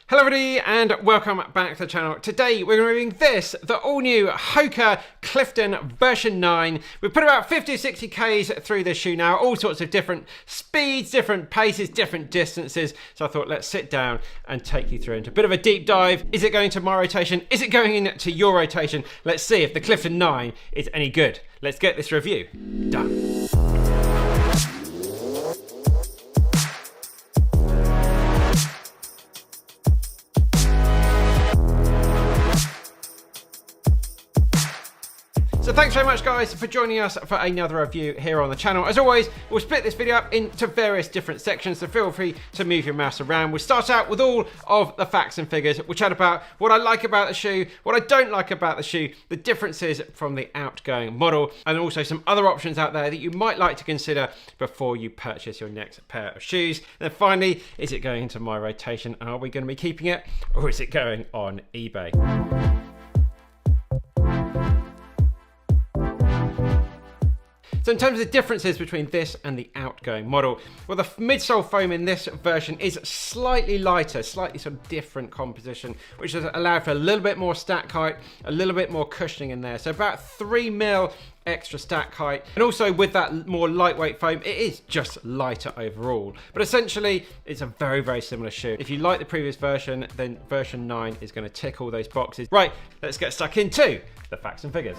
Hello everybody and welcome back to the channel. Today we're going to be reviewing this, the all new Hoka Clifton version 9. We've put about 50 or 60 Ks through this shoe now, all sorts of different speeds, different paces, different distances. So I thought let's sit down and take you through into a bit of a deep dive. Is it going to my rotation? Is it going into your rotation? Let's see if the Clifton 9 is any good. Let's get this review done. So thanks very much guys for joining us for another review here on the channel. As always, we'll split this video up into various different sections, so feel free to move your mouse around. We'll start out with all of the facts and figures. We'll chat about what I like about the shoe, what I don't like about the shoe, the differences from the outgoing model, and also some other options out there that you might like to consider before you purchase your next pair of shoes. And then finally, is it going into my rotation? Are we going to be keeping it, or is it going on eBay? So in terms of the differences between this and the outgoing model, well, the midsole foam in this version is slightly lighter, slightly sort of different composition, which has allowed for a little bit more stack height, a little bit more cushioning in there. So about 3mm extra stack height. And also with that more lightweight foam, it is just lighter overall. But essentially, it's a very, very similar shoe. If you like the previous version, then version 9 is going to tick all those boxes. Right, let's get stuck into the facts and figures.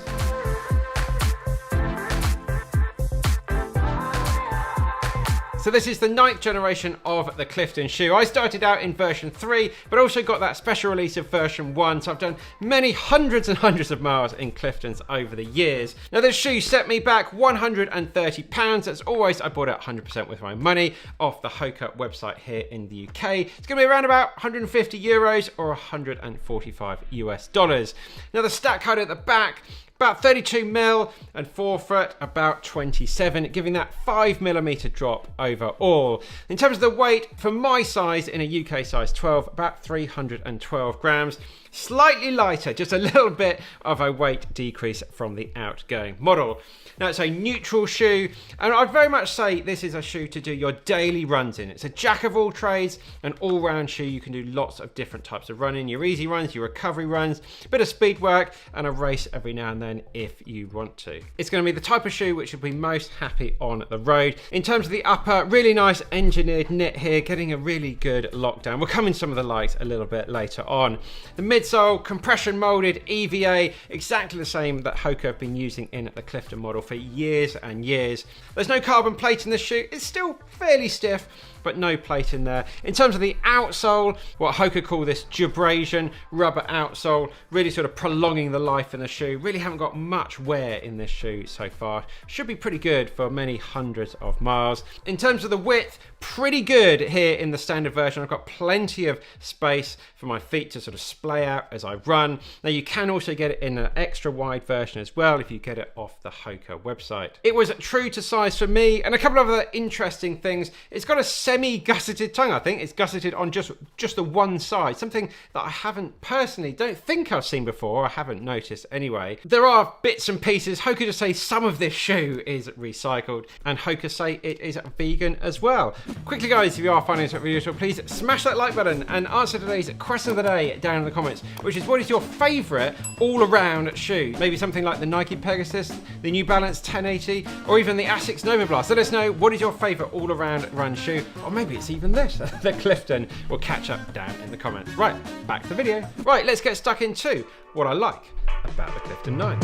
So this is the 9th generation of the Clifton shoe. I started out in version 3, but also got that special release of version 1. So I've done many hundreds and hundreds of miles in Cliftons over the years. Now this shoe set me back £130. As always, I bought it 100% with my money off the Hoka website here in the UK. It's gonna be around about 150 euros or 145 US dollars. Now the stack height at the back, about 32mm, and forefoot about 27, giving that 5mm drop overall. In terms of the weight, for my size in a UK size 12, about 312 grams. Slightly lighter, just a little bit of a weight decrease from the outgoing model. Now it's a neutral shoe, and I'd very much say this is a shoe to do your daily runs in. It's a jack of all trades, an all-round shoe. You can do lots of different types of running, your easy runs, your recovery runs, a bit of speed work, and a race every now and then if you want to. It's going to be the type of shoe which will be most happy on the road. In terms of the upper, really nice engineered knit here, getting a really good lockdown. We'll come in some of the lights a little bit later on. The midsole, compression molded EVA, exactly the same that Hoka have been using in the Clifton model for years and years. There's no carbon plate in the shoe. It's still fairly stiff, but no plate in there. In terms of the outsole, what Hoka call this Jabrasion rubber outsole, really sort of prolonging the life in the shoe. Really haven't got much wear in this shoe so far. Should be pretty good for many hundreds of miles. In terms of the width, pretty good here in the standard version. I've got plenty of space for my feet to sort of splay out as I run. Now you can also get it in an extra wide version as well if you get it off the Hoka website. It was true to size for me, and a couple of other interesting things. It's got a semi-gusseted tongue, I think. It's gusseted on just the one side, something that I don't think I've seen before, or I haven't noticed anyway. There are bits and pieces. Hoka just say some of this shoe is recycled, and Hoka say it is vegan as well. Quickly guys, if you are finding this video useful, please smash that like button and answer today's question of the day down in the comments, which is what is your favourite all-around shoe? Maybe something like the Nike Pegasus, the New Balance 1080, or even the Asics Nova Blast. Let us know what is your favourite all-around run shoe, or maybe it's even this, the Clifton. We'll catch up down in the comments. Right, back to the video. Right, let's get stuck into what I like about the Clifton 9.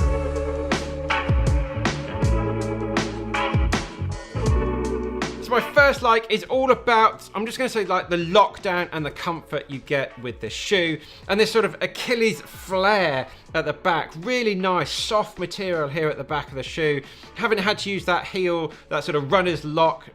My first like is all about, I'm just going to say, like the lockdown and the comfort you get with this shoe, and this sort of Achilles flare at the back. Really nice soft material here at the back of the shoe. Haven't had to use that heel, that sort of runner's knot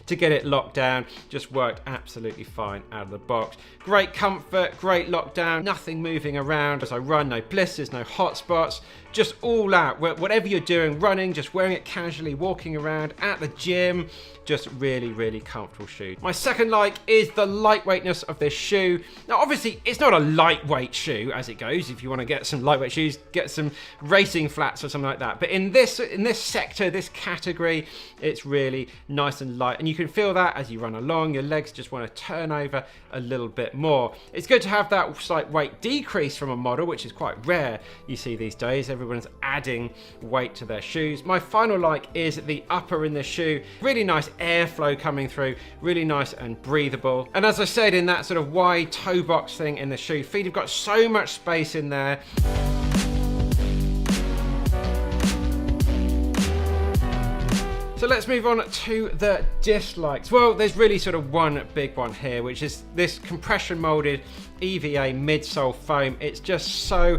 to get it locked down. Just worked absolutely fine out of the box. Great comfort, great lockdown, nothing moving around as I run, no blisters, no hot spots, just all out. Whatever you're doing, running, just wearing it casually, walking around, at the gym, just really, really comfortable shoe. My second like is the lightweightness of this shoe. Now, obviously, it's not a lightweight shoe as it goes. If you want to get some lightweight shoes, get some racing flats or something like that. But in this sector, this category, it's really nice and light. And you can feel that as you run along, your legs just want to turn over a little bit more. It's good to have that slight weight decrease from a model, which is quite rare you see these days. Everyone's adding weight to their shoes. My final like is the upper in the shoe. Really nice airflow coming through, really nice and breathable. And as I said, in that sort of wide toe box thing in the shoe, feet have got so much space in there. So let's move on to the dislikes. Well, there's really sort of one big one here, which is this compression molded EVA midsole foam. It's just so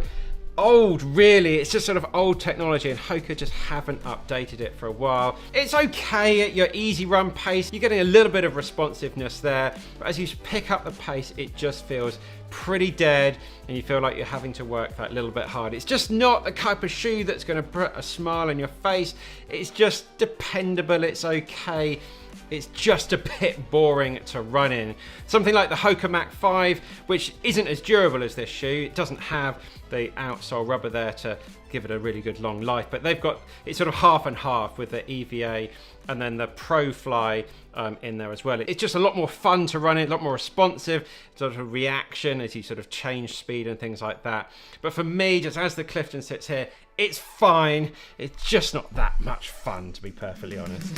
old, really. It's just sort of old technology, and Hoka just haven't updated it for a while. It's okay at your easy run pace. You're getting a little bit of responsiveness there, but as you pick up the pace, it just feels pretty dead, and you feel like you're having to work that little bit hard. It's just not the type of shoe that's going to put a smile on your face. It's just dependable. It's okay. It's just a bit boring to run in. Something like the Hoka Mach 5, which isn't as durable as this shoe. It doesn't have the outsole rubber there to give it a really good long life, but they've got it sort of half and half with the EVA and then the Pro Fly in there as well. It's just a lot more fun to run in, a lot more responsive, sort of reaction as you sort of change speed and things like that. But for me, just as the Clifton sits here, it's fine. It's just not that much fun, to be perfectly honest.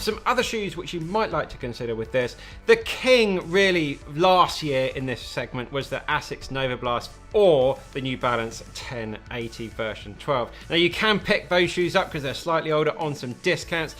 Some other shoes which you might like to consider with this. The king really last year in this segment was the Asics Nova Blast or the New Balance 1080 version 12. Now you can pick those shoes up because they're slightly older on some discounts,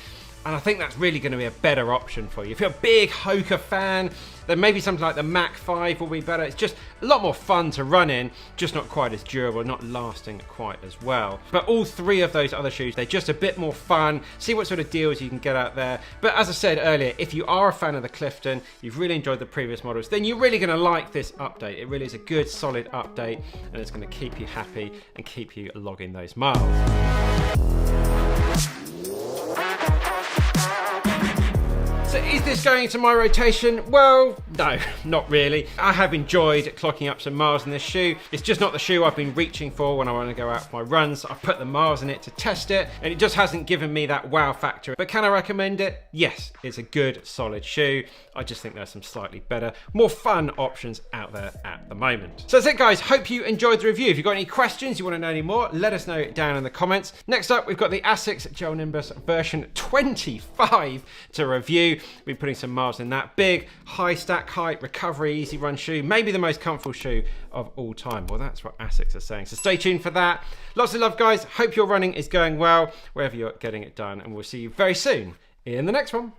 and I think that's really going to be a better option for you. If you're a big Hoka fan, then maybe something like the Mach 5 will be better. It's just a lot more fun to run in, just not quite as durable, not lasting quite as well. But all three of those other shoes, they're just a bit more fun. See what sort of deals you can get out there. But as I said earlier, if you are a fan of the Clifton, you've really enjoyed the previous models, then you're really going to like this update. It really is a good, solid update, and it's going to keep you happy and keep you logging those miles. So is this going into my rotation? Well, no, not really. I have enjoyed clocking up some miles in this shoe. It's just not the shoe I've been reaching for when I want to go out for my runs. I've put the miles in it to test it, and it just hasn't given me that wow factor. But can I recommend it? Yes, it's a good, solid shoe. I just think there's some slightly better, more fun options out there at the moment. So that's it, guys. Hope you enjoyed the review. If you've got any questions, you want to know any more, let us know down in the comments. Next up, we've got the Asics Gel Nimbus version 25 to review. We'll be putting some miles in that. Big, high stack height, recovery, easy run shoe. Maybe the most comfortable shoe of all time. Well, that's what Asics are saying. So stay tuned for that. Lots of love, guys. Hope your running is going well, wherever you're getting it done. And we'll see you very soon in the next one.